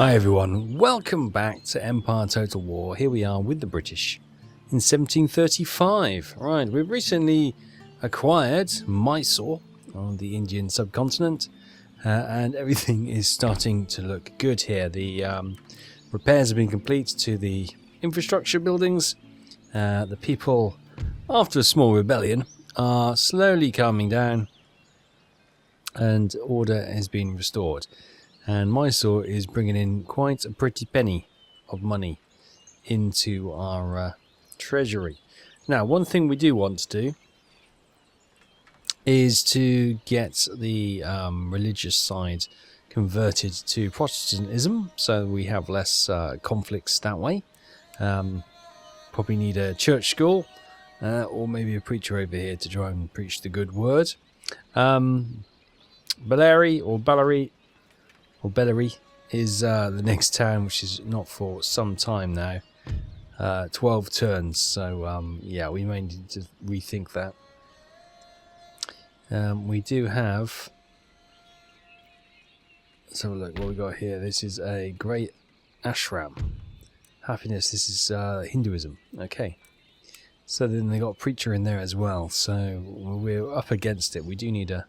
Hi everyone, welcome back to Empire Total War. Here we are with the British in 1735. Right, we've recently acquired Mysore on the Indian subcontinent, and everything is starting to look good here. The repairs have been complete to the infrastructure buildings. The people, after a small rebellion, are slowly calming down and order has been restored. And Mysore is bringing in quite a pretty penny of money into our treasury. Now, one thing we do want to do is to get the religious side converted to Protestantism, so we have less conflicts that way. Probably need a church school, or maybe a preacher over here to try and preach the good word. Bellary is the next town, which is not for some time now. 12 turns, so yeah, we may need to rethink that. We do have... Let's have a look what we got here. This is a great ashram. Happiness, this is Hinduism. Okay. So then they got a preacher in there as well, so we're up against it. We do need a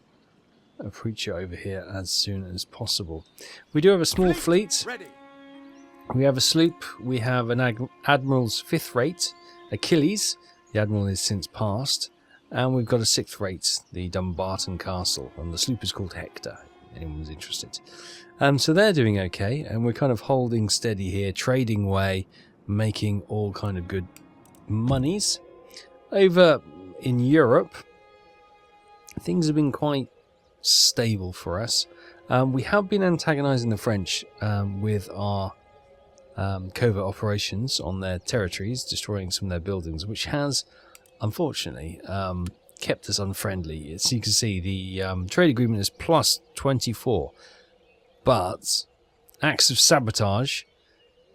preacher over here as soon as possible. We do have a small fleet. We have a sloop. We have an admiral's 5th rate, Achilles. The admiral is since passed, and we've got a 6th rate, the Dumbarton Castle, and the sloop is called Hector. If anyone was interested. So they're doing okay, and we're kind of holding steady here, trading away, making all kind of good monies. Over in Europe, things have been quite stable for us. We have been antagonizing the French with our covert operations on their territories, destroying some of their buildings, which has unfortunately kept us unfriendly. As you can see, the trade agreement is plus 24, but acts of sabotage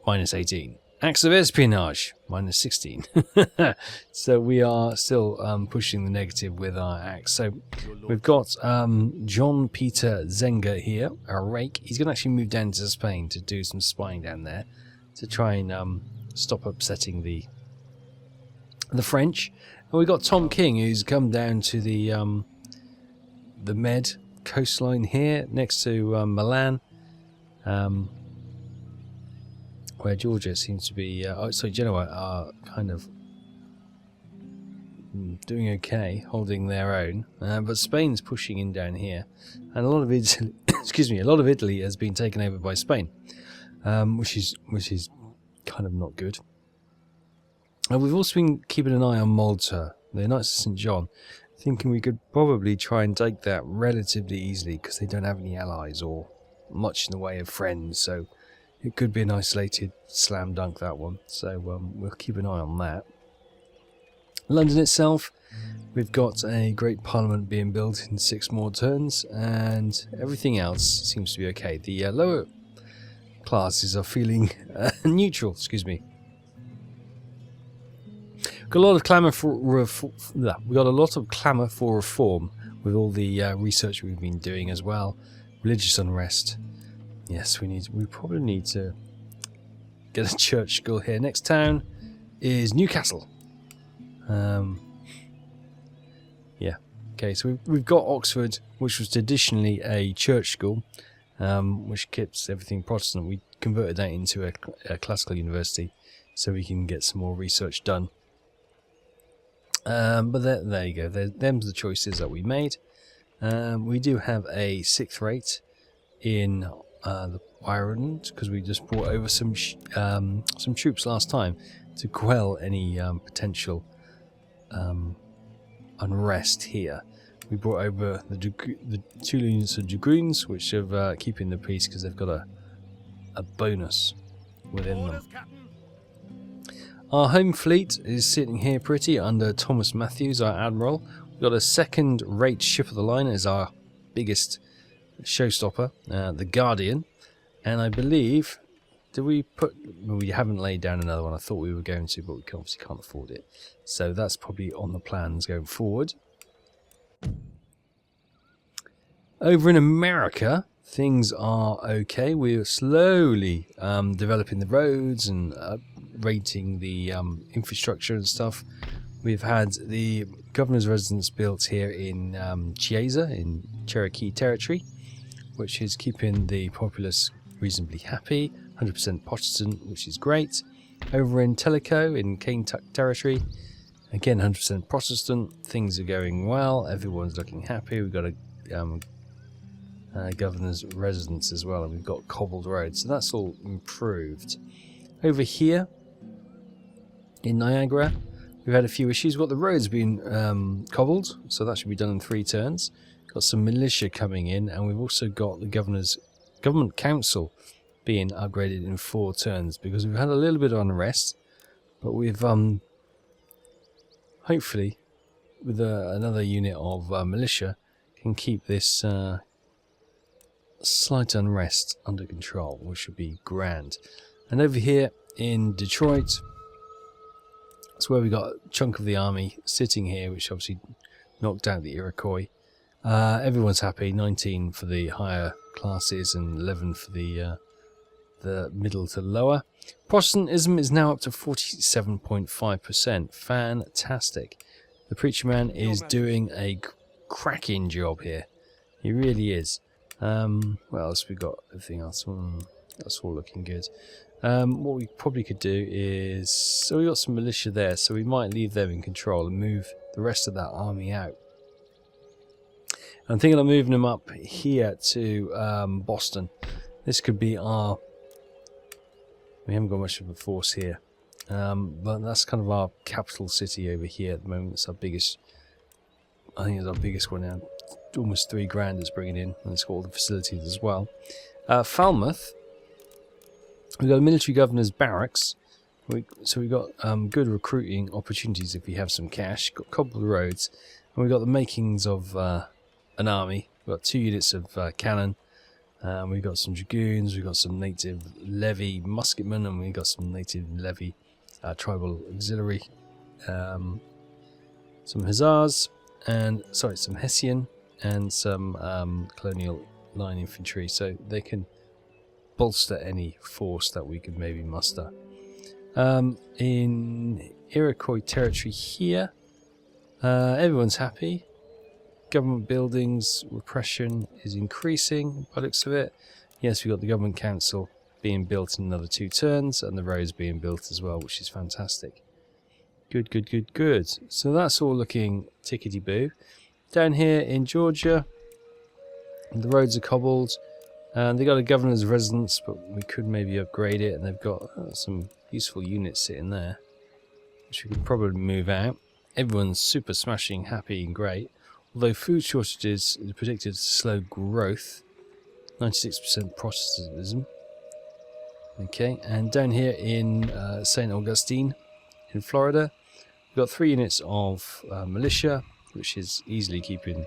minus 18, acts of espionage minus 16. So we are still pushing the negative with our acts. So we've got John Peter Zenger here, our rake. He's going to actually move down to Spain to do some spying down there to try and stop upsetting the French. And we've got Tom King, who's come down to the Med coastline here next to Milan, where Georgia seems to be, Genoa are kind of doing okay, holding their own, but Spain's pushing in down here, and a lot of Italy, a lot of Italy has been taken over by Spain, which is kind of not good. And we've also been keeping an eye on Malta, the Knights of St. John, thinking we could probably try and take that relatively easily because they don't have any allies or much in the way of friends, so it could be an isolated slam dunk, that one. So we'll keep an eye on that. London itself, we've got a great parliament being built in 6 more turns, and everything else seems to be okay. The lower classes are feeling neutral. Excuse me. Got a lot of clamour for we got a lot of clamour for reform with all the research we've been doing as well. Religious unrest. Yes, we probably need to get a church school here. Next town is Newcastle. Yeah. Okay, so we've got Oxford, which was traditionally a church school, which keeps everything Protestant. We converted that into a classical university so we can get some more research done. But there you go. Them's the choices that we made. We do have a 6th rate in the Ireland because we just brought over some troops last time to quell any potential unrest here. We brought over the 2 units of dragoons, which are keeping the peace because they've got a bonus within them. Our home fleet is sitting here pretty under Thomas Matthews, our admiral. We've got a 2nd-rate ship of the line as our biggest showstopper, the Guardian, and I believe, we haven't laid down another one. I thought we were going to, but we obviously can't afford it, so that's probably on the plans going forward. Over in America, things are okay. We're slowly developing the roads and upgrading the infrastructure and stuff. We've had the governor's residence built here in Chiesa in Cherokee territory, which is keeping the populace reasonably happy. 100% Protestant, which is great. Over in Tellico in Kaintuck territory, again 100% Protestant. Things are going well. Everyone's looking happy. We've got a governor's residence as well, and we've got cobbled roads, so that's all improved. Over here in Niagara, we've had a few issues. We've got the roads being cobbled, so that should be done in 3 turns. Got some militia coming in, and we've also got the government council being upgraded in 4 turns, because we've had a little bit of unrest, but we've hopefully with another unit of militia can keep this slight unrest under control, which would be grand. And over here in Detroit, that's where we got a chunk of the army sitting here, which obviously knocked out the Iroquois. Everyone's happy. 19 for the higher classes and 11 for the middle to lower. Protestantism is now up to 47.5%. Fantastic. The preacher man is doing a cracking job here. He really is. What else we got? Everything else. That's all looking good. What we probably could do is, so we got some militia there, so we might leave them in control and move the rest of that army out. I'm thinking of moving them up here to Boston. This could be our... We haven't got much of a force here, but that's kind of our capital city over here at the moment. It's our biggest... I think it's our biggest one now. Almost $3,000 it's bringing in, and it's got all the facilities as well. Falmouth, we've got a military governor's barracks, so we've got good recruiting opportunities if we have some cash. Got cobbled roads, and we've got the makings of an army. We've got 2 units of cannon, we've got some dragoons, we've got some native levy musketmen, and we've got some native levy tribal auxiliary, some hussars, and some Hessian, and some colonial line infantry, so they can bolster any force that we could maybe muster. In Iroquois territory here, everyone's happy. Government buildings, repression is increasing by the looks of it. Yes, we've got the government council being built in another 2 turns, and the roads being built as well, which is fantastic. Good, good, good, good. So that's all looking tickety-boo. Down here in Georgia, the roads are cobbled, and they got a governor's residence, but we could maybe upgrade it, and they've got some useful units sitting there, which we could probably move out. Everyone's super smashing, happy and great, although food shortages are predicted to slow growth. 96% Protestantism. Okay, and down here in St. Augustine in Florida, we've got 3 units of militia, which is easily keeping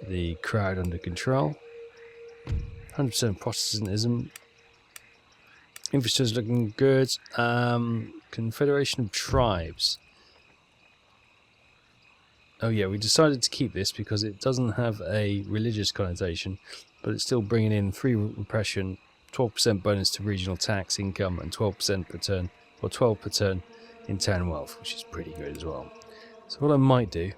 the crowd under control. 100% Protestantism. Infrastructure looking good. Confederation of Tribes. Oh yeah, we decided to keep this because it doesn't have a religious connotation, but it's still bringing in 3 repression, 12% bonus to regional tax income, and 12% per turn, or 12 per turn in town wealth, which is pretty good as well. So what I might do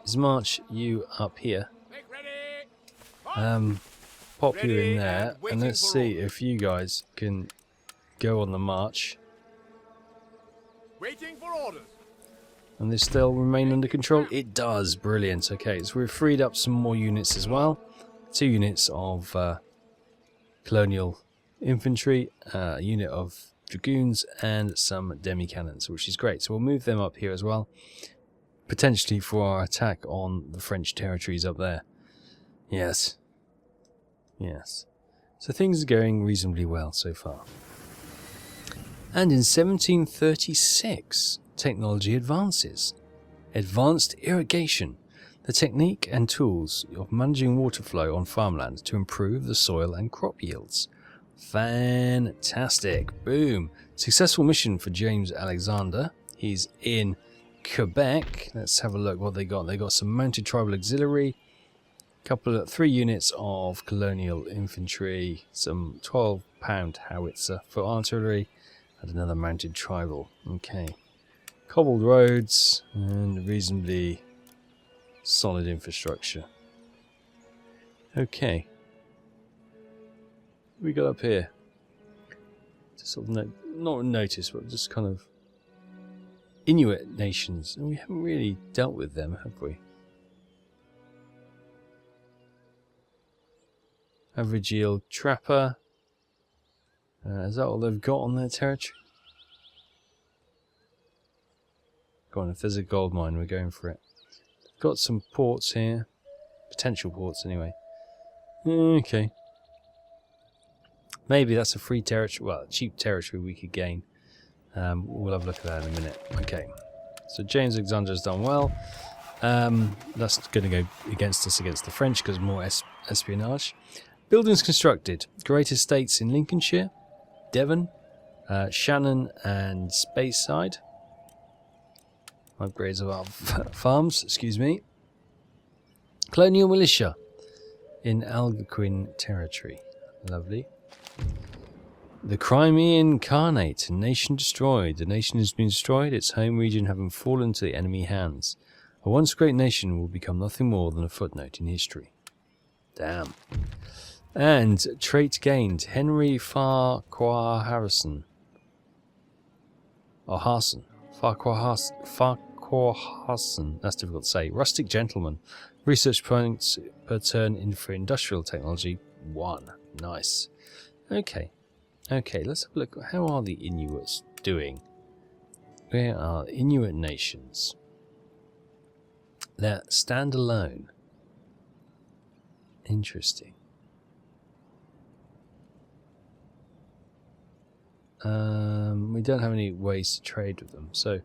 is march you up here, pop you in there, and let's see if you guys can go on the march. Waiting for orders. And this still remain under control? It does. Brilliant. Okay, so we've freed up some more units as well. 2 units of colonial infantry, a unit of dragoons, and some demi-cannons, which is great. So we'll move them up here as well, potentially for our attack on the French territories up there. Yes. Yes. So things are going reasonably well so far. And in 1736... technology advances. Advanced irrigation, the technique and tools of managing water flow on farmland to improve the soil and crop yields. Fantastic. Boom. Successful mission for James Alexander. He's in Quebec. Let's have a look what they got. They got some mounted tribal auxiliary, 3 units of colonial infantry, some 12-pound howitzer for artillery, and another mounted tribal. Okay. Cobbled roads and reasonably solid infrastructure. Okay. What we got up here? Just sort of not notice, but just kind of Inuit nations. And we haven't really dealt with them, have we? Average yield trapper. Is that all they've got on their territory? Go on, if there's a gold mine, we're going for it. Got some ports here. Potential ports, anyway. Okay. Maybe that's a free territory, well, cheap territory we could gain. We'll have a look at that in a minute. Okay. So James Alexander's done well. That's going to go against us against the French because more espionage. Buildings constructed. Great estates in Lincolnshire, Devon, Shannon and Speyside. Upgrades of our farms, excuse me. Colonial militia in Algonquin territory. Lovely. The Crimean Khanate, a nation destroyed. The nation has been destroyed, its home region having fallen to the enemy hands. A once great nation will become nothing more than a footnote in history. Damn. And trait gained. Henry Farquhar Harrison. Or Harson. Farquhar Harson. That's difficult to say. Rustic gentleman. Research points per turn for industrial technology. 1. Nice. Okay. Okay, let's have a look. How are the Inuits doing? Where are Inuit nations? They're standalone. Interesting. We don't have any ways to trade with them, so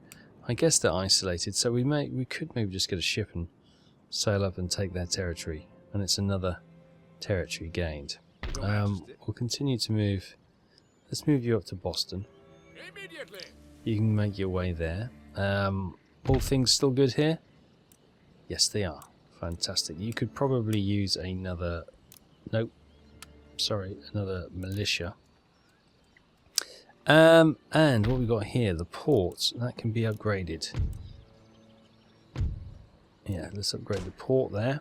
I guess they're isolated. So we could maybe just get a ship and sail up and take their territory, and it's another territory gained. We'll continue to move. Let's move you up to Boston. You can make your way there. All things still good here? Yes, they are. Fantastic. You could probably use another... Nope. Sorry, another militia. And what we got here, the port, that can be upgraded. Yeah, let's upgrade the port there.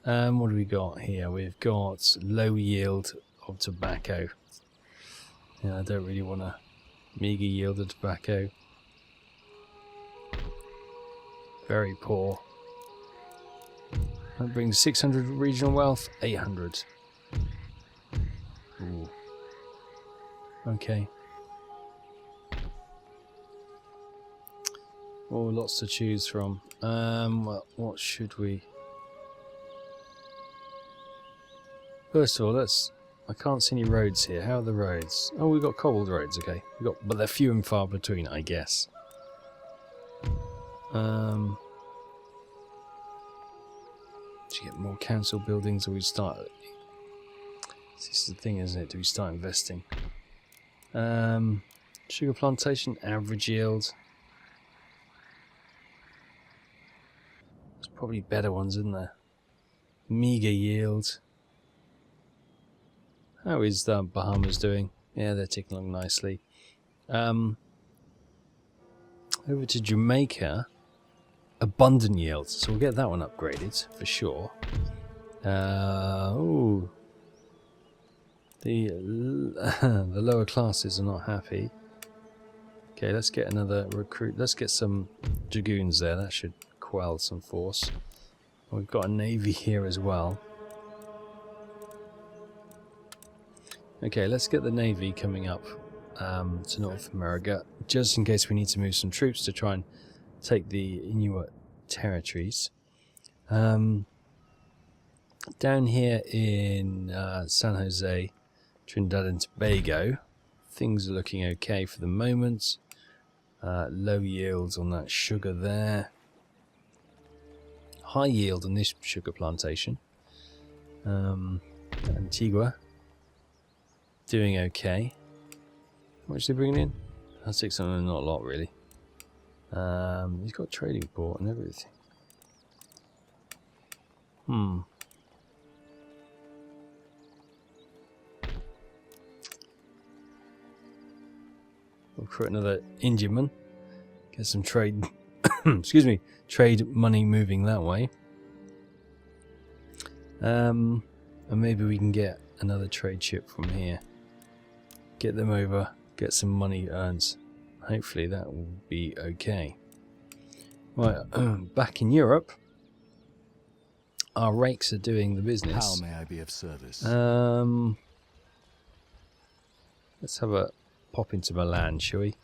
What do we got here? We've got low yield of tobacco. Yeah, I don't really want a meager yield of tobacco. Very poor. That brings 600 regional wealth, 800. Ooh. Okay. Oh, lots to choose from. Well, what should we... First of all, I can't see any roads here. How are the roads? Oh, we've got cobbled roads, okay. But they're few and far between, I guess. Do you get more council buildings, or we start... This is the thing, isn't it? Do we start investing? Sugar plantation, average yield. There's probably better ones, isn't there? Meager yield. How is Bahamas doing? Yeah, they're ticking along nicely. Over to Jamaica. Abundant yield. So we'll get that one upgraded for sure. Ooh. The lower classes are not happy. Okay, let's get another recruit. Let's get some dragoons there. That should quell some force. We've got a navy here as well. Okay, let's get the navy coming up to North America, just in case we need to move some troops to try and take the Inuit territories. Down here in San Jose, Trinidad and Tobago, things are looking okay for the moment. Low yields on that sugar there. High yield on this sugar plantation. Antigua, doing okay. How much are they bringing in? 600, not a lot really. He's got a trading port and everything. Recruit another Indianman. Get some trade. Excuse me. Trade money moving that way. And maybe we can get another trade ship from here. Get them over. Get some money earned. Hopefully that will be okay. Right, back in Europe, our rakes are doing the business. How may I be of service? Let's have a pop into Milan, shall we?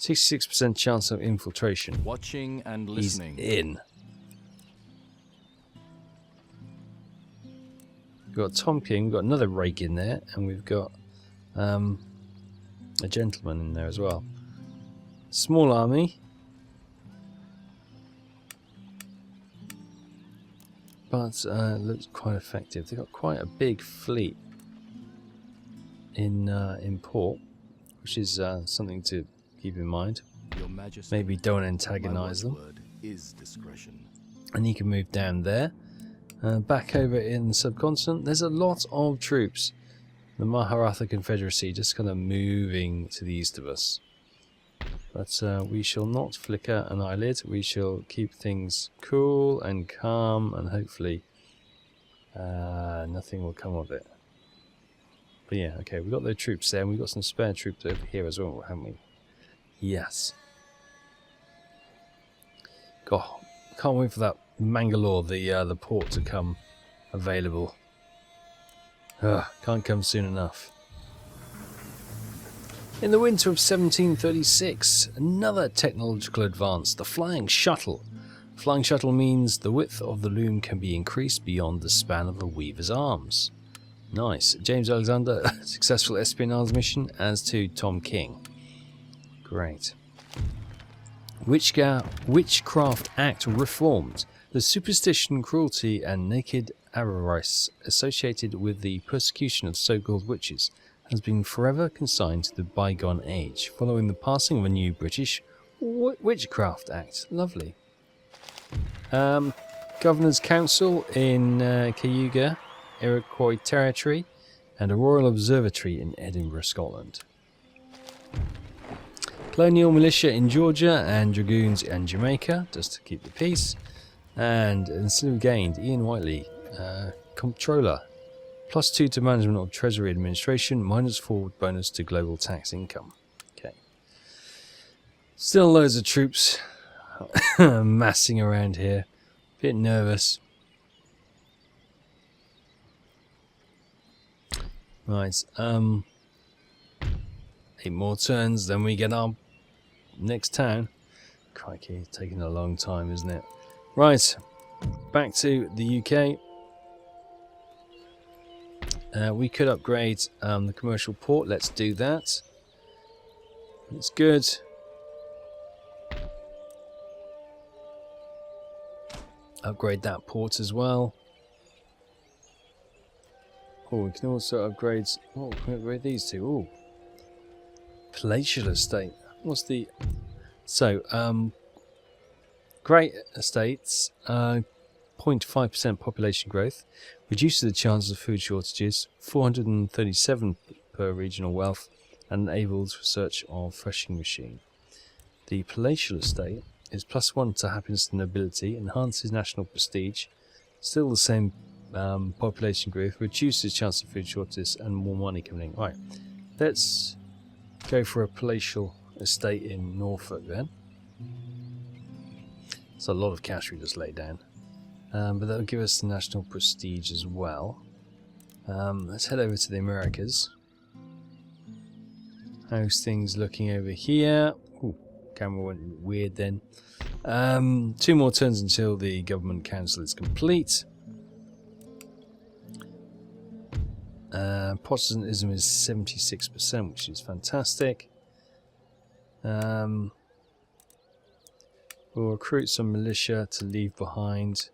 66% chance of infiltration. Watching and He's listening. in. We've got Tom King, we've got another rake in there, and we've got a gentleman in there as well. Small army. But looks quite effective. They've got quite a big fleet in port, which is something to keep in mind. Your Majesty, Maybe don't antagonize them. word is discretion. And you can move down there. Back over in the subcontinent, there's a lot of troops. The Maharatha Confederacy just kind of moving to the east of us. But we shall not flicker an eyelid. We shall keep things cool and calm, and hopefully nothing will come of it. But yeah, okay, we've got the troops there, and we've got some spare troops over here as well, haven't we? Yes. God, can't wait for that Mangalore, the port, to come available. Can't come soon enough. In the winter of 1736, another technological advance, the flying shuttle. Flying shuttle means the width of the loom can be increased beyond the span of a weaver's arms. Nice. James Alexander, successful espionage mission, as to Tom King. Great. Witchcraft Act reformed. The superstition, cruelty, and naked avarice associated with the persecution of so-called witches has been forever consigned to the bygone age, following the passing of a new British Witchcraft Act. Lovely. Governor's Council in Cayuga, Iroquois Territory, and a Royal Observatory in Edinburgh, Scotland. Colonial Militia in Georgia and Dragoons in Jamaica, just to keep the peace. And still gained Ian Whiteley, Comptroller. +2 to management of Treasury Administration, -4 bonus to global tax income. Okay. Still loads of troops massing around here. Bit nervous. Right. 8 more turns, then we get our next town. Crikey, taking a long time, isn't it? Right. Back to the UK. We could upgrade the commercial port. Let's do that. It's good. Upgrade that port as well. Oh, we can also upgrade. Oh, can we upgrade these two? Oh, palatial estate. What's the? So, great estates. 0.5% population growth, reduces the chances of food shortages, 437 per regional wealth, and enables research of threshing machine. The palatial estate is +1 to happiness and nobility, enhances national prestige, still the same population growth, reduces chance of food shortages, and more money coming in. Right, let's go for a palatial estate in Norfolk then. It's a lot of cash we just laid down. But that'll give us the national prestige as well. Let's head over to the Americas. How's things looking over here? Ooh, camera went weird then. 2 more turns until the government council is complete. Protestantism is 76%, which is fantastic. We'll recruit some militia to leave behind.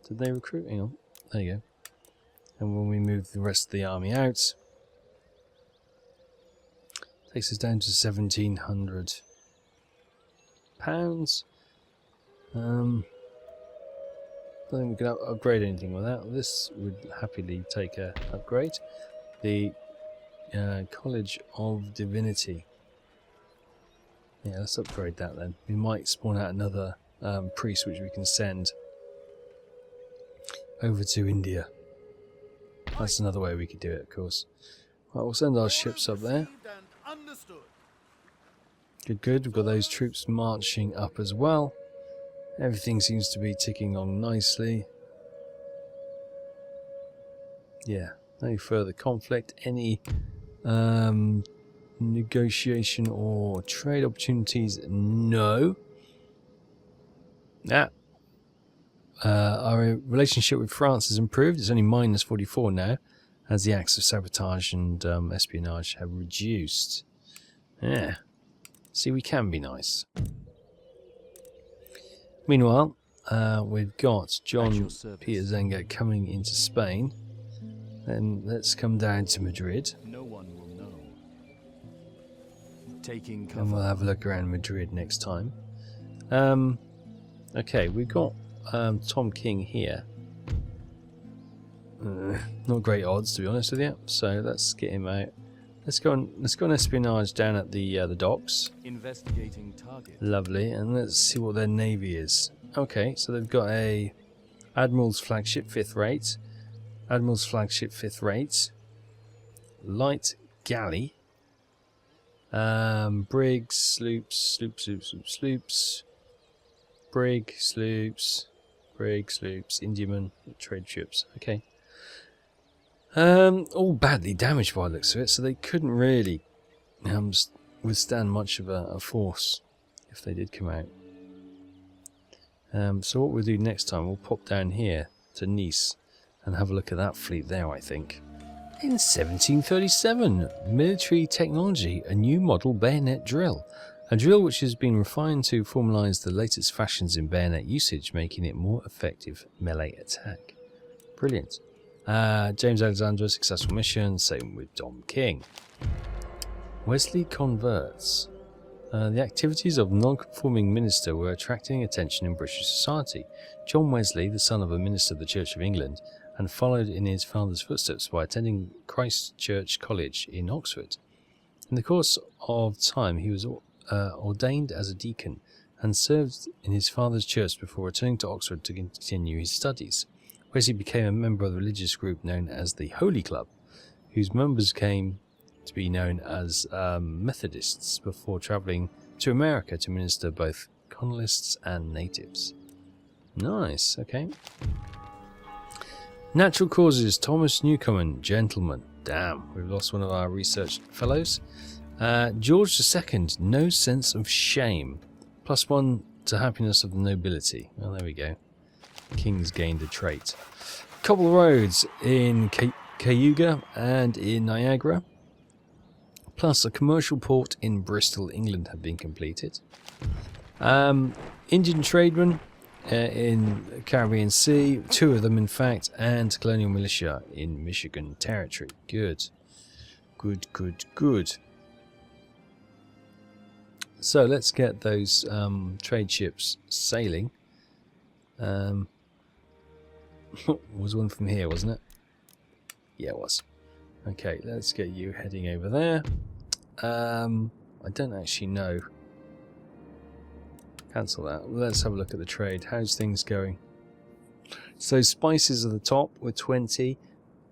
Did they recruit? Hang on. There you go. And when we move the rest of the army out, takes us down to £1,700. don't think we can upgrade anything with that. This would happily take a upgrade. The College of Divinity. Yeah, let's upgrade that then. We might spawn out another priest which we can send over to India. That's another way we could do it, of course. Right, we'll send our ships up there. Good, good. We've got those troops marching up as well. Everything seems to be ticking on nicely. Yeah, no further conflict. Any negotiation or trade opportunities? No. Our relationship with France has improved. It's only minus 44 now, as the acts of sabotage and espionage have reduced. Yeah. See, we can be nice. Meanwhile, we've got John Peter Zenga coming into Spain. Then let's come down to Madrid. No one will know. Taking cover. And we'll have a look around Madrid next time. Okay, we've got Tom King here. Not great odds, to be honest with you. So let's get him out. Let's go on espionage down at the docks. Investigating target. Lovely, and let's see what their navy is. Okay, so they've got a Admiral's flagship 5th rate, Admiral's flagship 5th rate, light galley, brigs, sloops, brig, sloops, Indiaman, trade ships. Okay. All badly damaged by the looks of it, so they couldn't really withstand much of a force if they did come out. So what we'll do next time, we'll pop down here to Nice and have a look at that fleet there, I think. In 1737, military technology, a new model bayonet drill. A drill which has been refined to formalise the latest fashions in bayonet usage, making it more effective melee attack. Brilliant. James Alexander, successful mission, same with Tom King. Wesley converts. The activities of non-conforming minister were attracting attention in British society. John Wesley, the son of a minister of the Church of England, and followed in his father's footsteps by attending Christ Church College in Oxford. In the course of time, he was ordained as a deacon and served in his father's church before returning to Oxford to continue his studies. Wesley became a member of the religious group known as the Holy Club, whose members came to be known as Methodists before travelling to America to minister both colonists and natives. Nice, okay. Natural causes, Thomas Newcomen, gentleman. Damn, we've lost one of our research fellows. George II, no sense of shame. +1 to happiness of the nobility. Well, there we go. King's gained a trait. Cobble roads in Cayuga and in Niagara, plus a commercial port in Bristol, England, have been completed. Indian trademen in the Caribbean Sea, 2 of them in fact, and colonial militia in Michigan Territory. Good. Good, good, good. So let's get those trade ships sailing. Was one from here, wasn't it? Yeah, it was. Okay, let's get you heading over there. I don't actually know. Cancel that. Let's have a look at the trade. How's things going? So spices are the top with 20.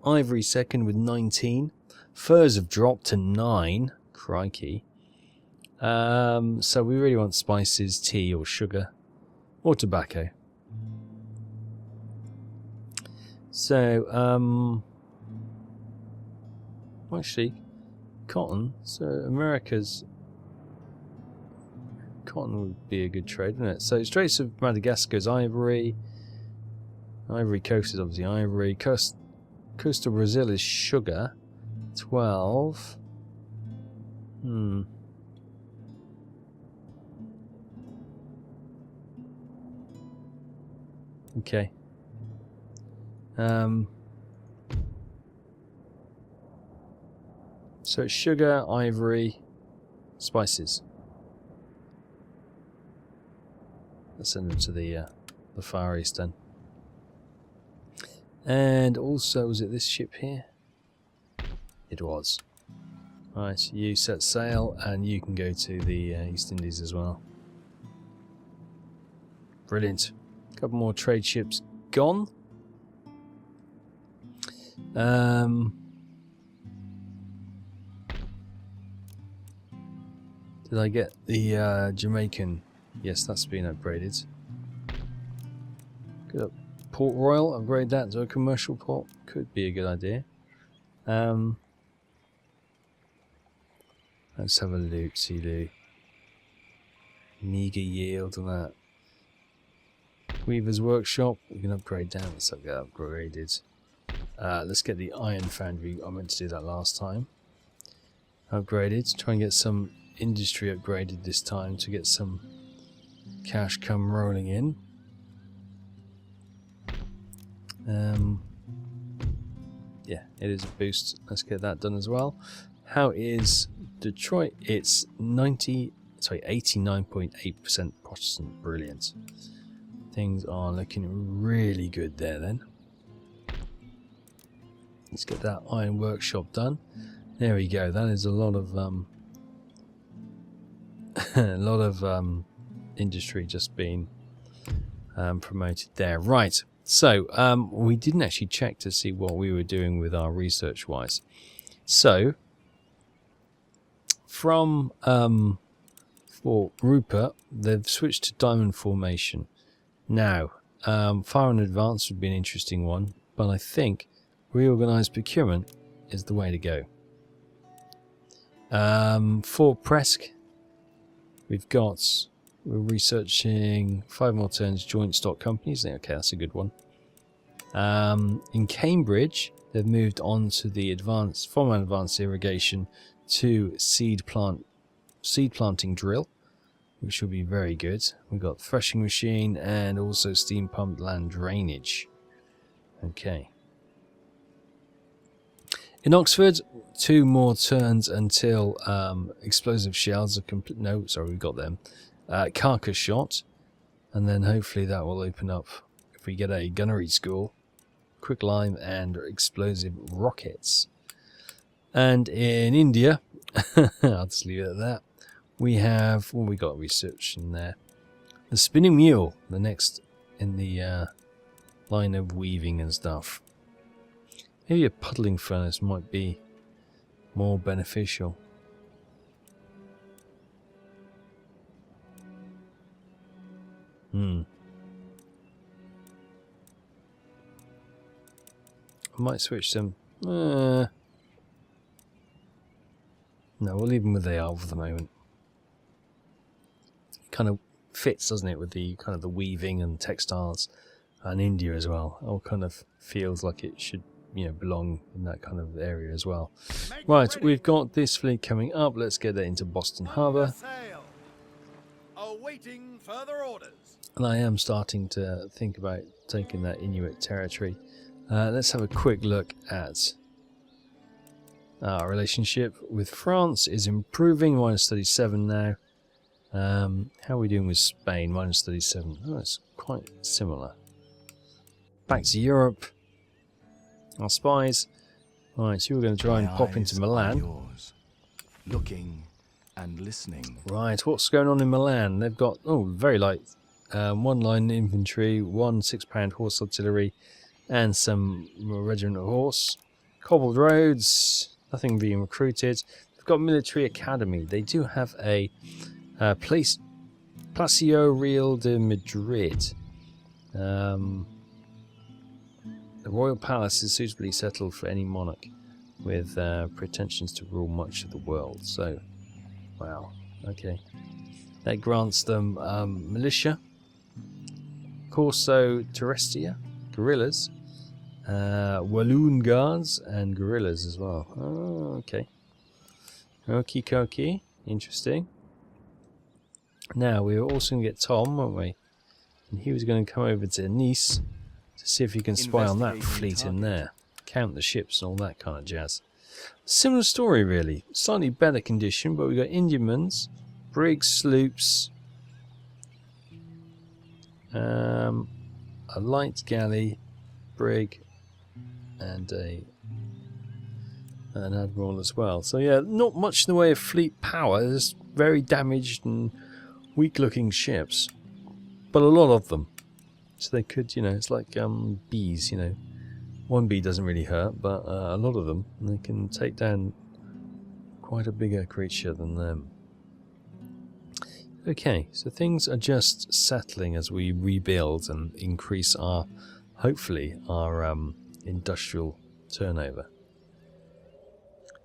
Ivory second with 19. Furs have dropped to 9. Crikey. So we really want spices, tea or sugar. Or tobacco. So, actually, cotton. So America's cotton would be a good trade, wouldn't it? So Straits of Madagascar's ivory. Ivory Coast is obviously ivory. Coast of Brazil is sugar. 12. Okay. So it's sugar, ivory, spices. Let's send them to the Far East then. And also, was it this ship here? It was. Right, you set sail and you can go to the East Indies as well. Brilliant. A couple more trade ships gone. Did I get the Jamaican? Yes, that's been upgraded. Good. Port Royal, upgrade that to a commercial port. Could be a good idea. Let's have a look, see. Meager yield on that. Weaver's Workshop, we can upgrade that. Let's get upgraded. Let's get the Iron Foundry. I meant to do that last time. Upgraded. Try and get some industry upgraded this time to get some cash come rolling in. Yeah, it is a boost. Let's get that done as well. How is Detroit? It's 89.8% Protestant. Brilliant. Things are looking really good there then. Let's get that Iron Workshop done. There we go. That is a lot of industry just being promoted there. Right. So we didn't actually check to see what we were doing with our research wise. So from Fort Rupert, they've switched to diamond formation. Now, far in advance would be an interesting one, but I think reorganised procurement is the way to go. Fort Presque, we're researching 5 more turns joint stock companies. Okay, that's a good one. In Cambridge, they've moved on to the advanced irrigation to seed planting drill, which will be very good. We've got threshing machine and also steam pumped land drainage. Okay. In Oxford, 2 more turns until explosive shells are complete. No, sorry, we got them. Carcass shot, and then hopefully that will open up if we get a gunnery school, quicklime and explosive rockets. And in India, I'll just leave it at that. We have we got research in there. The spinning mule, the next in the line of weaving and stuff. Maybe a puddling furnace might be more beneficial. I might switch them. No, we'll leave them where they are for the moment. Kind of fits, doesn't it, with the kind of the weaving and textiles, and India as well. All kind of feels like it should, belong in that kind of area as well. Right, we've got this fleet coming up. Let's get that into Boston Harbour. Awaiting further orders. And I am starting to think about taking that Inuit territory. Let's have a quick look at our relationship with France. Is improving, -37 now. How are we doing with Spain? -37. Oh, it's quite similar. Back to Europe. Our spies. Right, so we're going to try and pop into Milan. Yours, looking and listening. Right, what's going on in Milan? They've got very light 1 line infantry, 1 6-pound horse artillery, and some regiment of horse. Cobbled roads, nothing being recruited. They've got military academy. They do have a Palacio Real de Madrid. The royal palace is suitably settled for any monarch with pretensions to rule much of the world. So, wow, okay. That grants them militia, Corso Terrestia, guerrillas, Walloon guards, and guerrillas as well. Oh, okay. Okie dokie, interesting. Now, we were also going to get Tom, weren't we? And he was going to come over to Nice to see if he can spy on that fleet in there. Count the ships and all that kind of jazz. Similar story, really. Slightly better condition, but we've got Indiamans, brigs, sloops, a light galley, brig, and an admiral as well. So yeah, not much in the way of fleet power. There's very damaged and weak-looking ships, but a lot of them. So they could, you know, it's like bees. You know, one bee doesn't really hurt, but a lot of them, they can take down quite a bigger creature than them. Okay, so things are just settling as we rebuild and increase our, hopefully, our industrial turnover.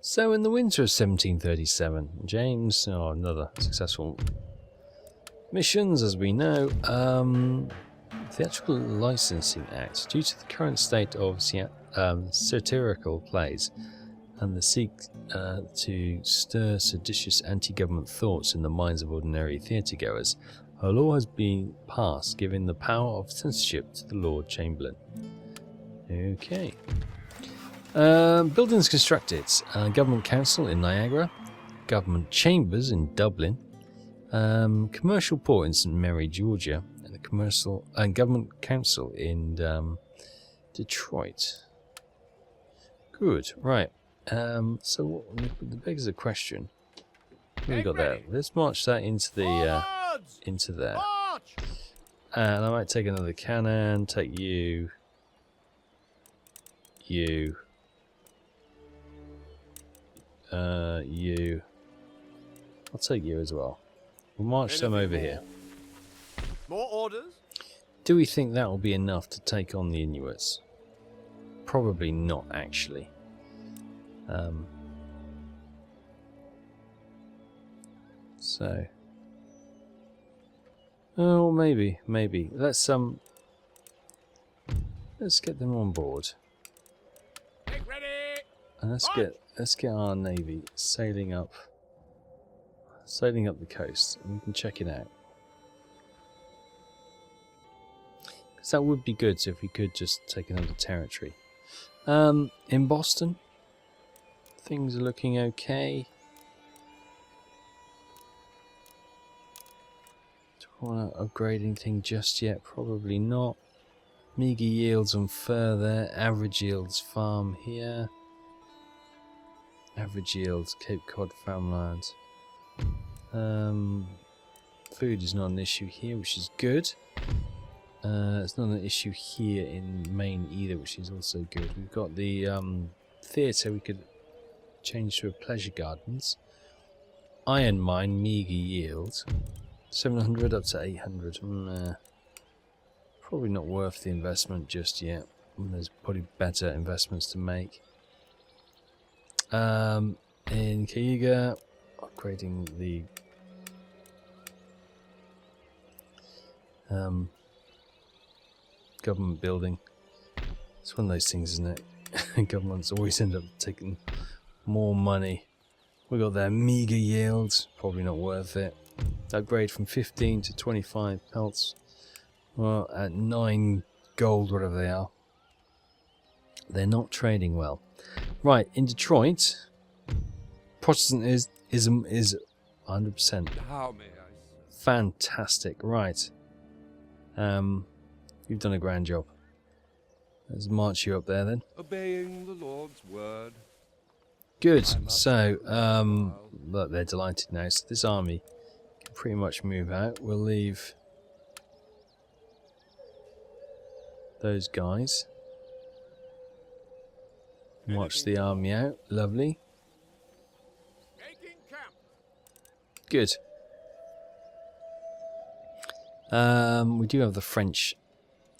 So in the winter of 1737, James, another successful missions, as we know, Theatrical Licensing Act, due to the current state of satirical plays and the seek to stir seditious anti-government thoughts in the minds of ordinary theatregoers, a law has been passed giving the power of censorship to the Lord Chamberlain. Okay. Buildings constructed. Government Council in Niagara, Government Chambers in Dublin, Commercial Port in St Mary, Georgia, and the Commercial Government Council in Detroit. Good, right. So the begs the question. What have we got there? Let's march that into the into there. And I might take another cannon. Take you. You. You. I'll take you as well. We'll march them over here. More orders? Do we think that will be enough to take on the Inuits? Probably not, actually. So. Oh, maybe. Let's get them on board. Get ready. And let's get our navy sailing up the coast, and we can check it out. Because that would be good if we could just take another territory. In Boston, things are looking okay. Do I want to upgrade anything just yet? Probably not. Meager yields on fur there. Average yields farm here. Average yields Cape Cod farmland. Food is not an issue here, which is good. It's not an issue here in Maine either, which is also good. We've got the theatre we could change to a pleasure gardens. Iron mine, meager yield. 700 up to 800. Probably not worth the investment just yet. There's probably better investments to make. In Cayuga, upgrading the government building. It's one of those things, isn't it? Governments always end up taking more money. We got their meager yields, probably not worth it. Upgrade from 15 to 25 pelts. Well, at 9 gold, whatever they are. They're not trading well. Right, in Detroit, Protestantism is 100%. How may I? Fantastic. Right. You've done a grand job. Let's march you up there then. Obeying the Lord's word. Good. So, look, they're delighted now. So this army can pretty much move out. We'll leave those guys. March the army out. Lovely. Making camp. Good. We do have the French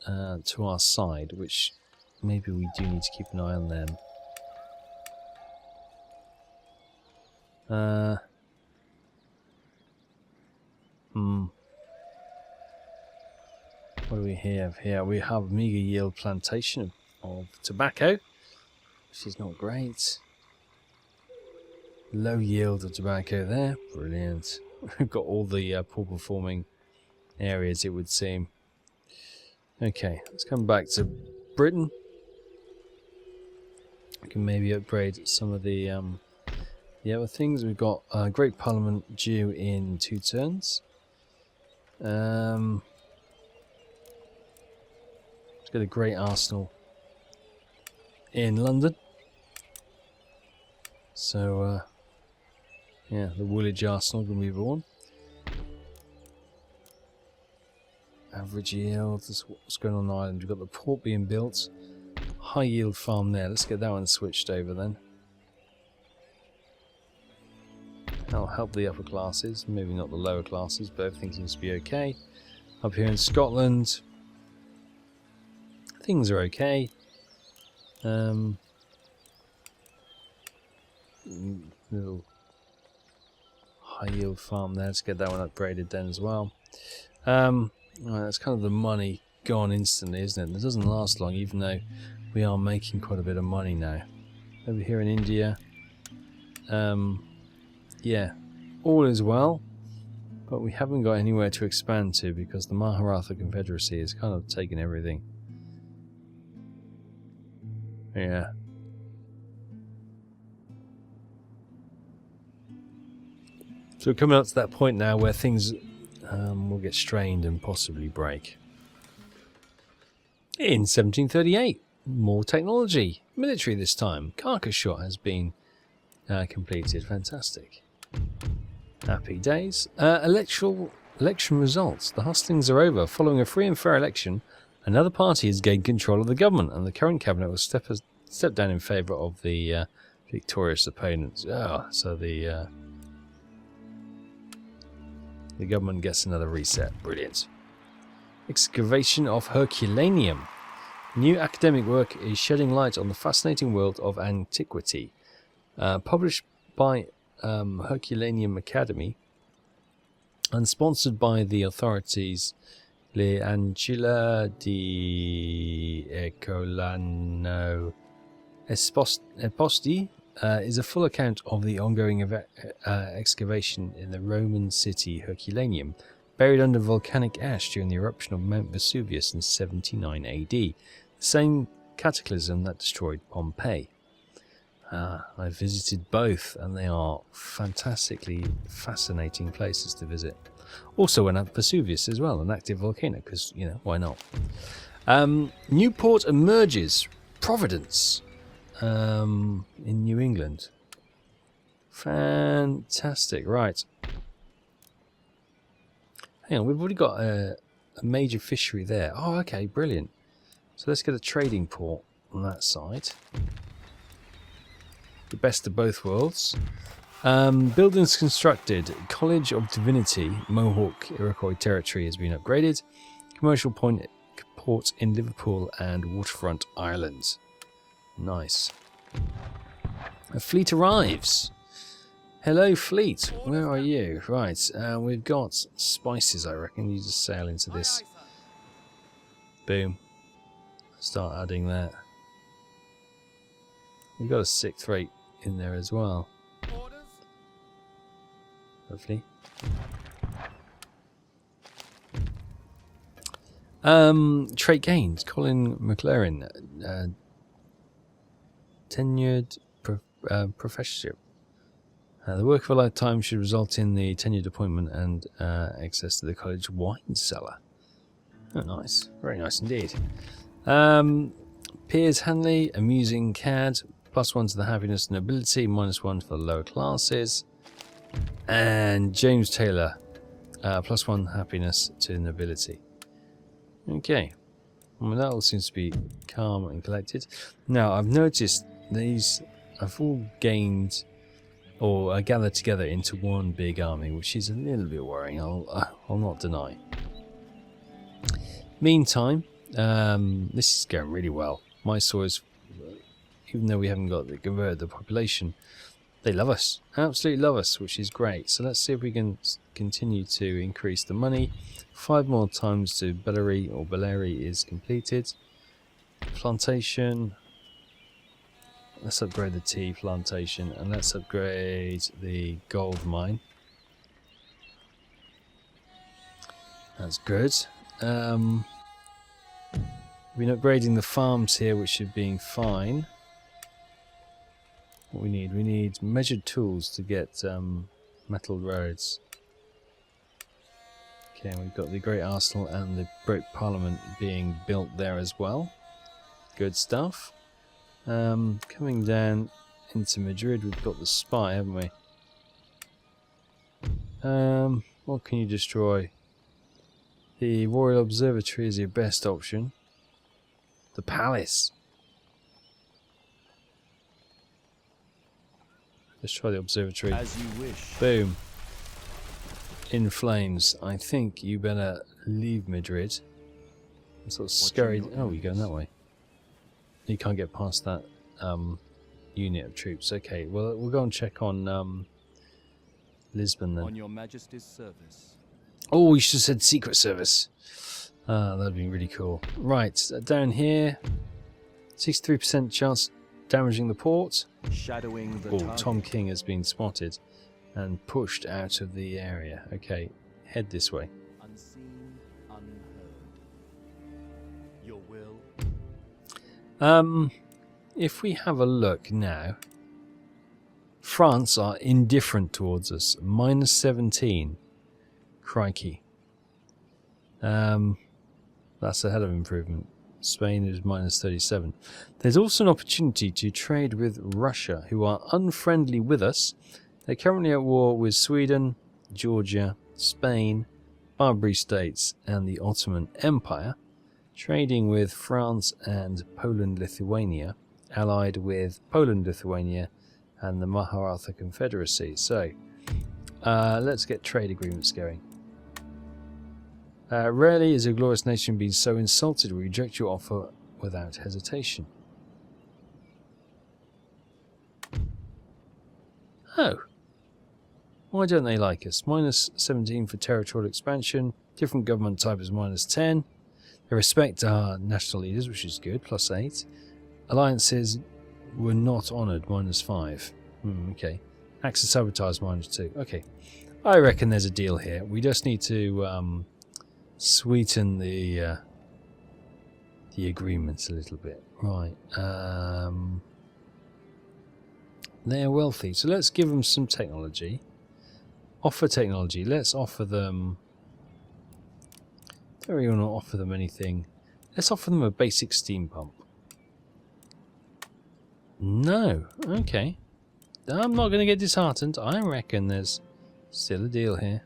to our side, which maybe we do need to keep an eye on them. What do we have here? We have meager yield plantation of tobacco, which is not great. Low yield of tobacco there. Brilliant. We've got all the poor performing areas, it would seem. Okay, let's come back to Britain. We can maybe upgrade some of the other things. We've got a Great Parliament due in 2 turns. Let's get a Great Arsenal in London. So, yeah, the Woolwich Arsenal going to be born. Average yield. What's going on in Ireland? We've got the port being built. High yield farm there. Let's get that one switched over then. That'll help the upper classes, maybe not the lower classes, but everything seems to be okay. Up here in Scotland, things are okay. Little high yield farm there. Let's get that one upgraded then as well. Right, that's kind of the money gone instantly, isn't it? It doesn't last long, even though we are making quite a bit of money now. Over here in India, yeah, all is well, but we haven't got anywhere to expand to because the Maharatha Confederacy has kind of taken everything. Yeah. So we're coming up to that point now where things will get strained and possibly break. In 1738, more technology. Military this time. Carcass shot has been completed. Fantastic. Happy days. Election results. The hustings are over. Following a free and fair election, another party has gained control of the government, and the current cabinet will step down in favour of the victorious opponents. So the government gets another reset. Brilliant. Excavation of Herculaneum. New academic work is shedding light on the fascinating world of antiquity. Published by Herculaneum Academy and sponsored by the authorities, Le Ancilla di Ecolano Esposti is a full account of the ongoing excavation in the Roman city Herculaneum, buried under volcanic ash during the eruption of Mount Vesuvius in 79 AD, the same cataclysm that destroyed Pompeii. I visited both, and they are fantastically fascinating places to visit. Also went up Vesuvius as well, an active volcano, because, you know, why not? New port emerges, Providence, in New England. Fantastic, right. Hang on, we've already got a major fishery there. Oh, okay, brilliant. So let's get a trading port on that side. The best of both worlds. Buildings constructed. College of Divinity, Mohawk, Iroquois territory has been upgraded. Commercial port in Liverpool and waterfront islands. Nice. A fleet arrives. Hello, fleet. Where are you? Right, we've got spices, I reckon. You just sail into this. Boom. Start adding that. We've got a 6th rate in there as well. Lovely. Trait gains. Colin McLaren. Tenured professorship. The work of a lifetime should result in the tenured appointment and access to the college wine cellar. Oh, nice. Very nice indeed. Piers Hanley, amusing cad. +1 to the happiness and ability, -1 for the lower classes. And James Taylor, +1 happiness to nobility. Okay. Well, that all seems to be calm and collected. Now, I've noticed these have all gained or are gathered together into one big army, which is a little bit worrying, I'll not deny. Meantime, this is going really well. Mysore is, even though we haven't got converted the population, they love us, absolutely love us, which is great. So let's see if we can continue to increase the money. 5 more times to Bellary is completed. Plantation. Let's upgrade the tea plantation, and let's upgrade the gold mine. That's good. We've been upgrading the farms here, which should be fine. What we need measured tools to get metal roads. Okay, we've got the Great Arsenal and the Great Parliament being built there as well. Good stuff. Coming down into Madrid, we've got the spy, haven't we? What can you destroy? The Royal Observatory is your best option. The palace. Let's try the observatory. As you wish. Boom. In flames. I think you better leave Madrid. And sort of scurried. Oh, you're going that way. You can't get past that unit of troops. Okay, well, we'll go and check on Lisbon then. On your Majesty's service. Oh, you should have said Secret Service. That'd be really cool. Right, down here, 63% chance damaging the port. Shadowing the Oh, target. Tom King has been spotted and pushed out of the area. Okay, head this way. Unseen, unheard. Your will. If we have a look now, France are indifferent towards us. Minus 17. Crikey. That's a hell of an improvement. Spain is minus 37. There's also an opportunity to trade with Russia, who are unfriendly with us. They're currently at war with Sweden, Georgia, Spain, Barbary States, and the Ottoman Empire. Trading with France and Poland-Lithuania, allied with Poland-Lithuania and the Maharashtra Confederacy. So, let's get trade agreements going. Rarely is a glorious nation been so insulted. We reject your offer without hesitation. Oh. Why don't they like us? Minus 17 for territorial expansion. Different government type is minus 10. They respect our national leaders, which is good, plus 8. Alliances were not honoured, minus 5. Okay. Acts of sabotage, minus 2. Okay. I reckon there's a deal here. We just need to sweeten the agreements a little bit. Right. They're wealthy, so let's give them some technology. Offer technology. Let's offer them... Don't really want to offer them anything. Let's offer them a basic steam pump. No. Okay. I'm not going to get disheartened. I reckon there's still a deal here.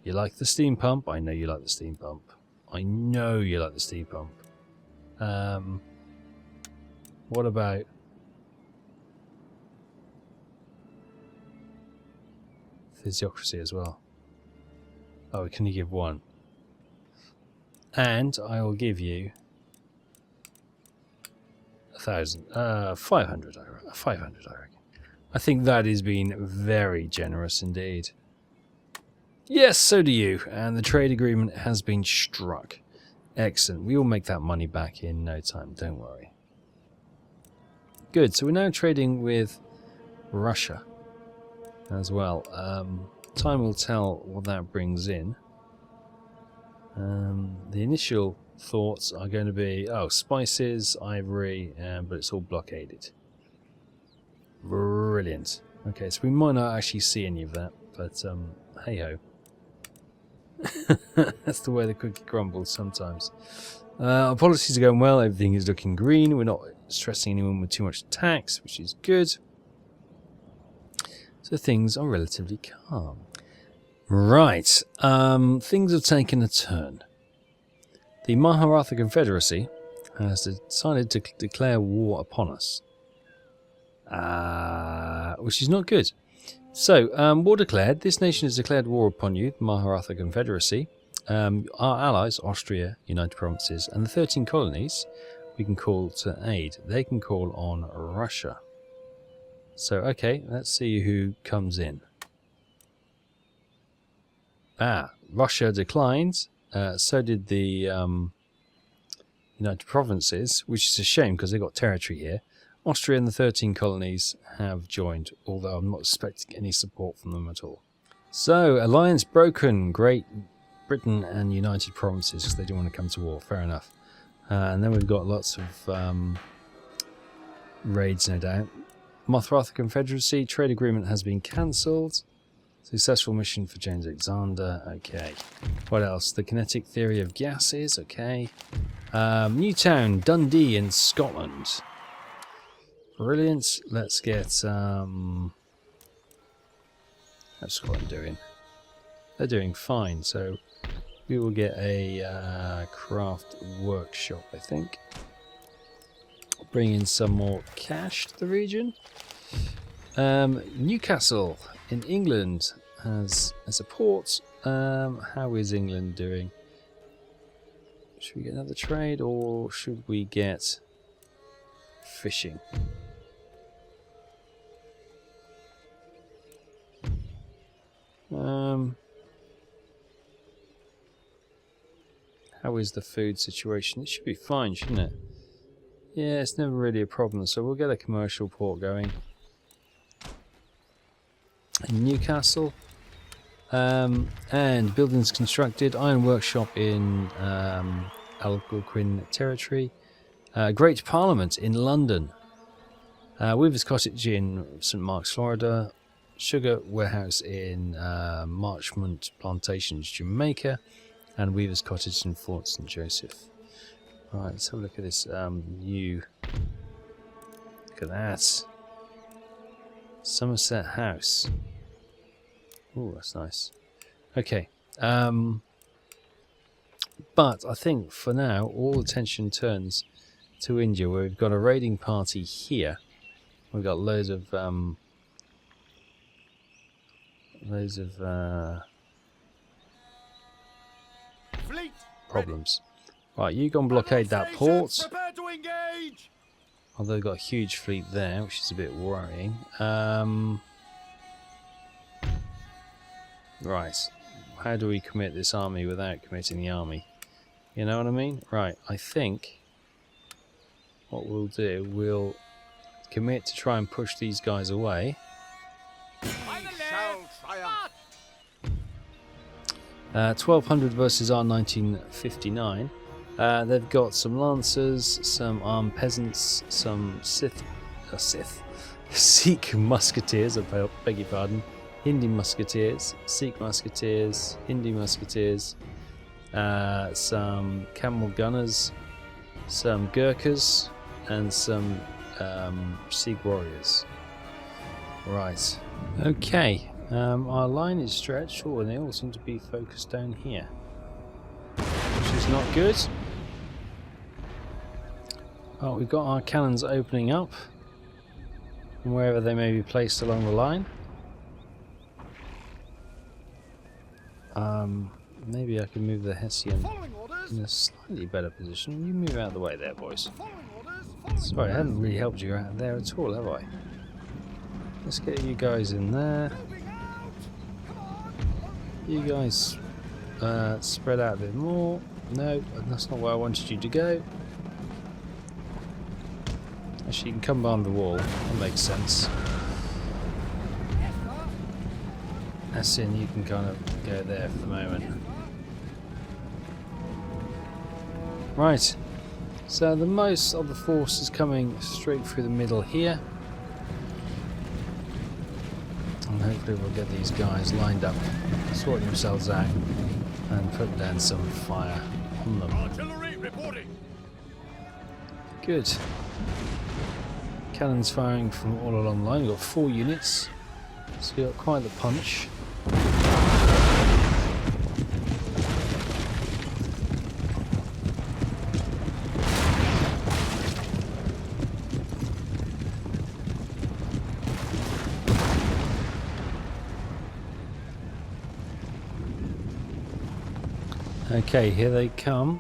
You like the steam pump? I know you like the steam pump. I know you like the steam pump. What about... physiocracy as well? Oh, can you give one? And I will give you 1,000, 500. 500, I reckon. I think that is being very generous indeed. Yes, so do you. And the trade agreement has been struck. Excellent. We will make that money back in no time. Don't worry. Good. So we're now trading with Russia as well. Time will tell what that brings in. The initial thoughts are going to be, oh, spices, ivory, but it's all blockaded. Brilliant. Okay, so we might not actually see any of that, but hey-ho. That's the way the cookie crumbles sometimes. Our policies are going well, everything is looking green, we're not stressing anyone with too much tax, which is good. So things are relatively calm. Right, things have taken a turn. The Maharashtra Confederacy has decided to declare war upon us. Which is not good. So, war declared. This nation has declared war upon you, the Maharashtra Confederacy. Our allies, Austria, United Provinces, and the 13 colonies, we can call to aid. They can call on Russia. So, okay, let's see who comes in. Russia declined. So did the United Provinces, which is a shame because they got territory here. Austria and the 13 colonies have joined, although I'm not expecting any support from them at all. So, alliance broken. Great Britain and United Provinces, because they didn't want to come to war. Fair enough. And then we've got lots of raids, no doubt. Maharashtra Confederacy, trade agreement has been cancelled. Successful mission for James Alexander, okay. What else? The kinetic theory of gases, okay. Newtown, Dundee in Scotland. Brilliant. Let's get that's what I'm doing. They're doing fine, so we will get a craft workshop, I think. Bring in some more cash to the region. Newcastle in England has a port. How is England doing? Should we get another trade, or should we get fishing? How is the food situation? It should be fine, shouldn't it? Yeah, it's never really a problem, so we'll get a commercial port going in Newcastle. And buildings constructed. Iron workshop in Algonquin territory. Great Parliament in London. Weaver's Cottage in St. Mark's, Florida. Sugar warehouse in Marchmont Plantations, Jamaica. And Weaver's Cottage in Fort St. Joseph. Right, let's have a look at this new... Look at that. Somerset House. Oh, that's nice. Okay. But I think for now, all attention turns to India, where we've got a raiding party here. We've got loads of Fleet problems. Right, you go and blockade that port. Prepare to engage. Although they've got a huge fleet there, which is a bit worrying. Right, how do we commit this army without committing the army? You know what I mean? Right, I think what we'll do, we'll commit to try and push these guys away. Shall triumph. 1200 versus our 1959. They've got some lancers, some armed peasants, some Sikh musketeers, I beg your pardon, Hindi musketeers, Sikh musketeers, Hindi musketeers, some camel gunners, some Gurkhas, and some Sikh warriors. Right. Okay. Our line is stretched, and they all seem to be focused down here, which is not good. Oh, we've got our cannons opening up from wherever they may be placed along the line. Maybe I can move the Hessian in a slightly better position. You move out of the way there, boys. Sorry, I haven't really helped you out there at all, have I? Let's get you guys in there. You guys spread out a bit more. No, that's not where I wanted you to go. Actually, you can come behind the wall. That makes sense. That's in, you can kind of go there for the moment. Right. So the most of the force is coming straight through the middle here. And hopefully we'll get these guys lined up, sorting themselves out, and put down some fire on them. Artillery reporting. Good. Cannons firing from all along the line. We've got 4 units, so we've got quite the punch. Okay, here they come.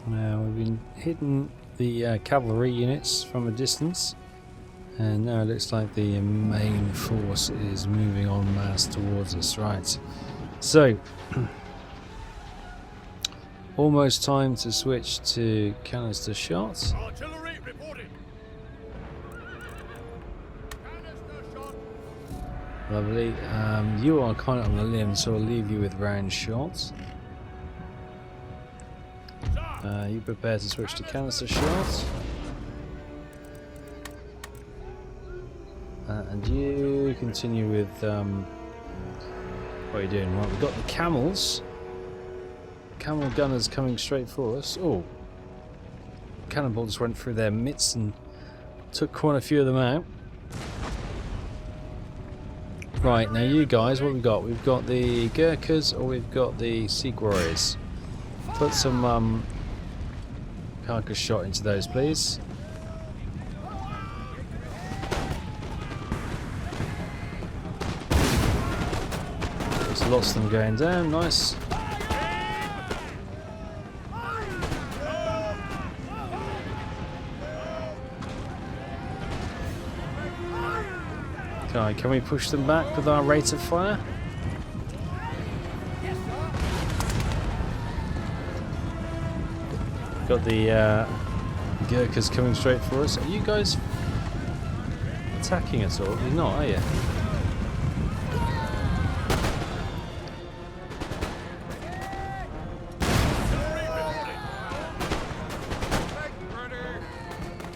We've been hitting the cavalry units from a distance, and now it looks like the main force is moving en masse towards us. Right, so almost time to switch to canister shots. Artillery reporting. Canister shot. Lovely. You are kind of on the limb, so I'll leave you with round shots. You prepare to switch to canister shots. And you continue with what are you doing? Right, we've got the camels. Camel gunners coming straight for us. Oh, cannonball just went through their midst and Took quite a few of them out. Right, now you guys, what have we got? We've got the Gurkhas or we've got the Sikh warriors. Put some carcass shot into those, please. There's lots of them going down, nice. Okay, can we push them back with our rate of fire? Got the Gurkhas coming straight for us. Are you guys attacking us all? You're not, are you?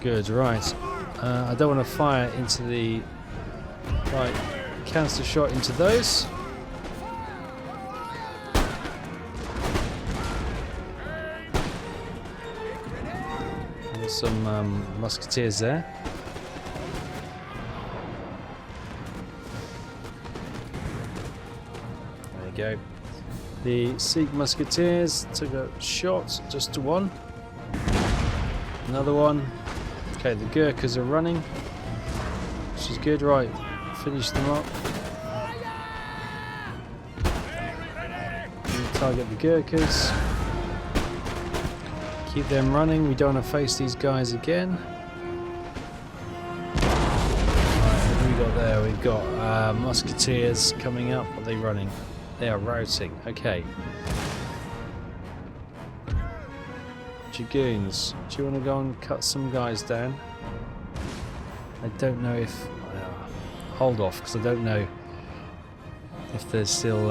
Good, right. I don't want to fire into the... Right, canister shot into those. There's some musketeers there. There you go. The Sikh musketeers took a shot just to one. Another one. Okay, the Gurkhas are running, which is good. Right, finish them up. Target the Gurkhas. Keep them running. We don't want to face these guys again. Right, what have we got there? We've got musketeers coming up. Are they running? They are routing. Okay. Dragoons, do you want to go and cut some guys down? I don't know if... hold off, because I don't know if there's still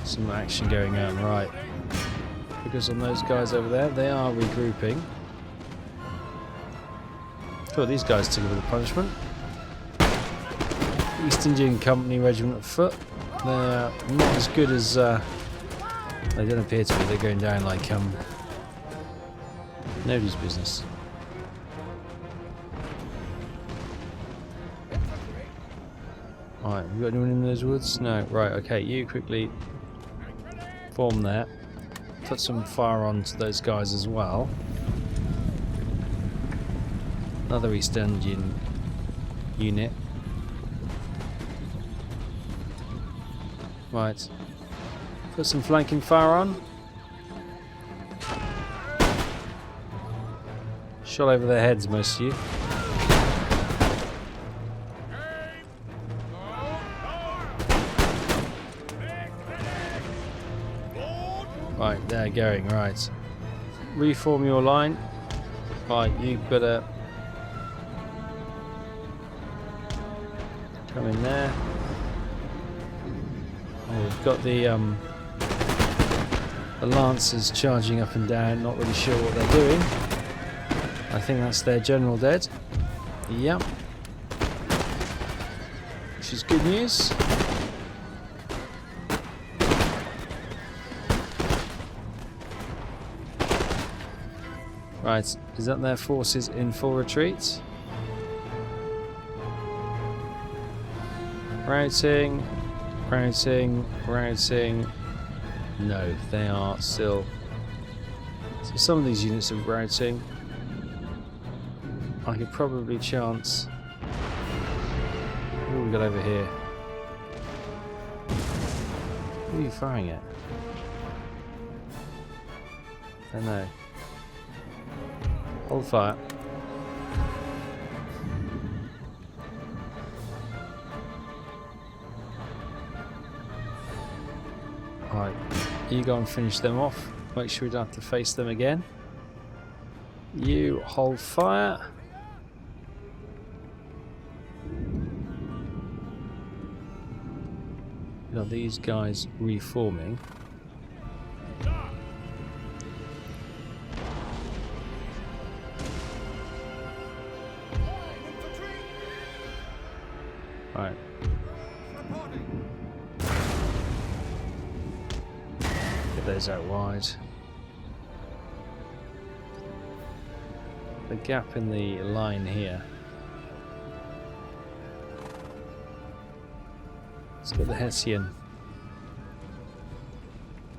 some action going on. Right. Because on those guys over there, they are regrouping. Cool, these guys took a bit of punishment. East Indian Company Regiment of Foot. They're not as good as... they don't appear to be. They're going down like... nobody's business. Alright, we got anyone in those woods? No. Right, okay, you quickly form there. Put some fire on to those guys as well. Another East Indian unit. Right. Put some flanking fire on. Shot over their heads, most of you. Right, they're going, right. Reform your line. Right, you better come in there. Oh, we've got the Lancers charging up and down, not really sure what they're doing. I think that's their general dead. Yep. Which is good news. Right, is that their forces in full retreat? Routing, routing, routing. No, they are still... So some of these units are routing. I could probably chance... What have we got over here? Who are you firing at? I don't know. Hold fire. Right, you go and finish them off. Make sure we don't have to face them again. You hold fire. Now these guys reforming. Right. Get those out wide. the gap in the line here. Let's get the Hessian.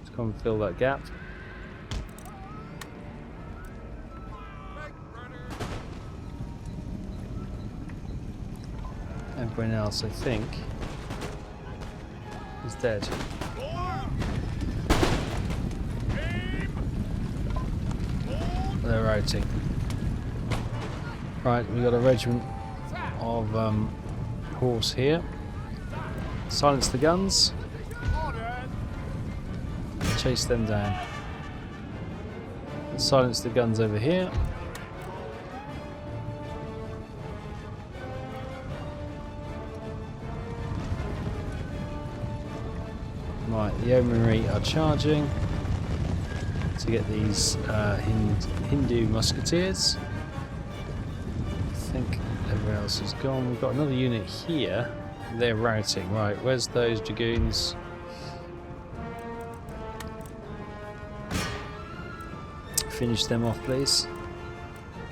Let's come and fill that gap. Everyone else, I think, is dead. They're routing. Right, we got a regiment of horse here. Silence the guns. Chase them down. Silence the guns over here. Right, the Yeomanry are charging to get these Hindu musketeers. I think everyone else is gone. We've got another unit here. They're routing. Right, where's those dragoons? Finish them off, please.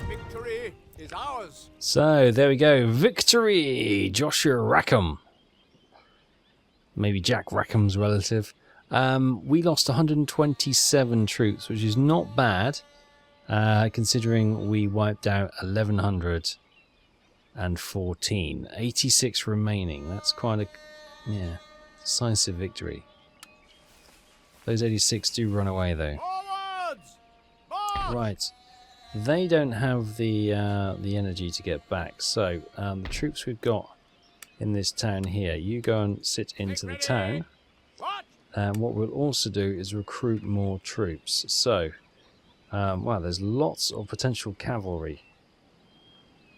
Victory is ours. So, there we go. Victory! Joshua Rackham. Maybe Jack Rackham's relative. We lost 127 troops, which is not bad, considering we wiped out 1,114. 86 remaining. That's quite a, decisive victory. Those 86 do run away, though. Forwards! March! Right. They don't have the energy to get back, so the troops we've got in this town here, you go and sit into the town. What? And what we'll also do is recruit more troops. So, wow, there's lots of potential cavalry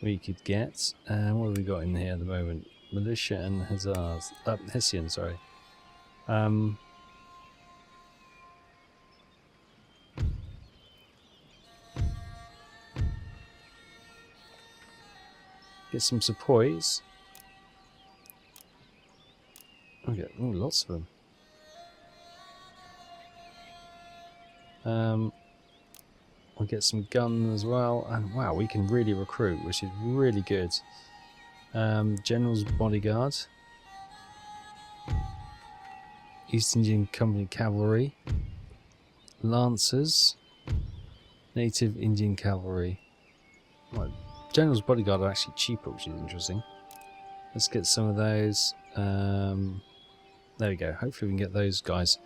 we could get. What have we got in here at the moment? Militia and hussars. Hessian, sorry. Get some sepoys. Okay, oh, lots of them. We'll get some guns as well, and wow, we can really recruit, which is really good. General's Bodyguard, East Indian Company Cavalry, Lancers, Native Indian Cavalry. Well, General's Bodyguard are actually cheaper, which is interesting. Let's get some of those. There we go. Hopefully we can get those guys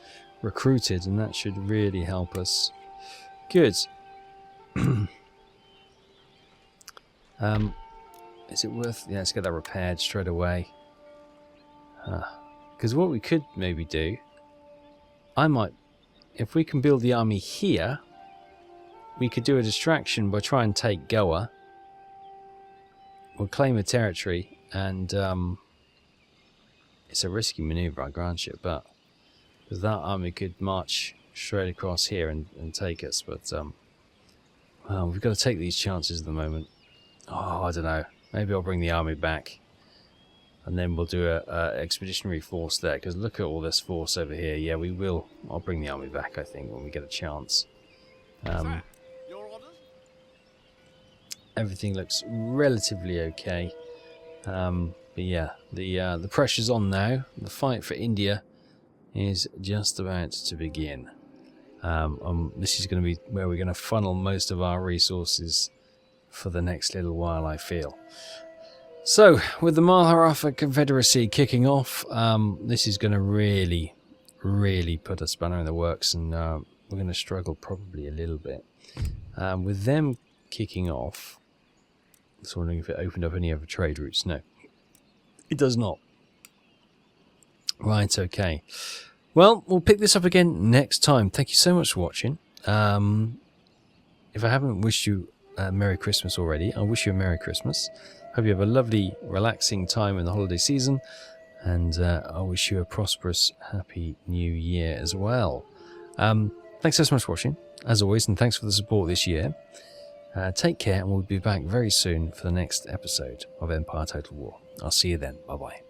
recruited, and that should really help us. Good. Is it worth... Yeah, let's get that repaired straight away. Because what we could maybe do... If we can build the army here, we could do a distraction by trying to take Goa. We'll claim a territory, and... it's a risky maneuver, I grant you, but because that army could march straight across here and take us, but well, we've got to take these chances at the moment. Oh, I don't know. Maybe I'll bring the army back, and then we'll do a expeditionary force there. Because look at all this force over here. Yeah, we will. I'll bring the army back, I think, when we get a chance. Sir, your orders? Everything looks relatively okay. But yeah, the pressure's on now. The fight for India is just about to begin. This is going to be where we're going to funnel most of our resources for the next little while, I feel. So, with the Maharashtra Confederacy kicking off, this is going to really, really put a spanner in the works, and we're going to struggle probably a little bit. With them kicking off, I was wondering if it opened up any other trade routes. No. It does not. Right, okay. Well, we'll pick this up again next time. Thank you so much for watching. If I haven't wished you a Merry Christmas already, I'll wish you a Merry Christmas. Hope you have a lovely, relaxing time in the holiday season. And I wish you a prosperous, happy New Year as well. Thanks so much for watching, as always, and thanks for the support this year. Take care, and we'll be back very soon for the next episode of Empire Total War. I'll see you then. Bye-bye.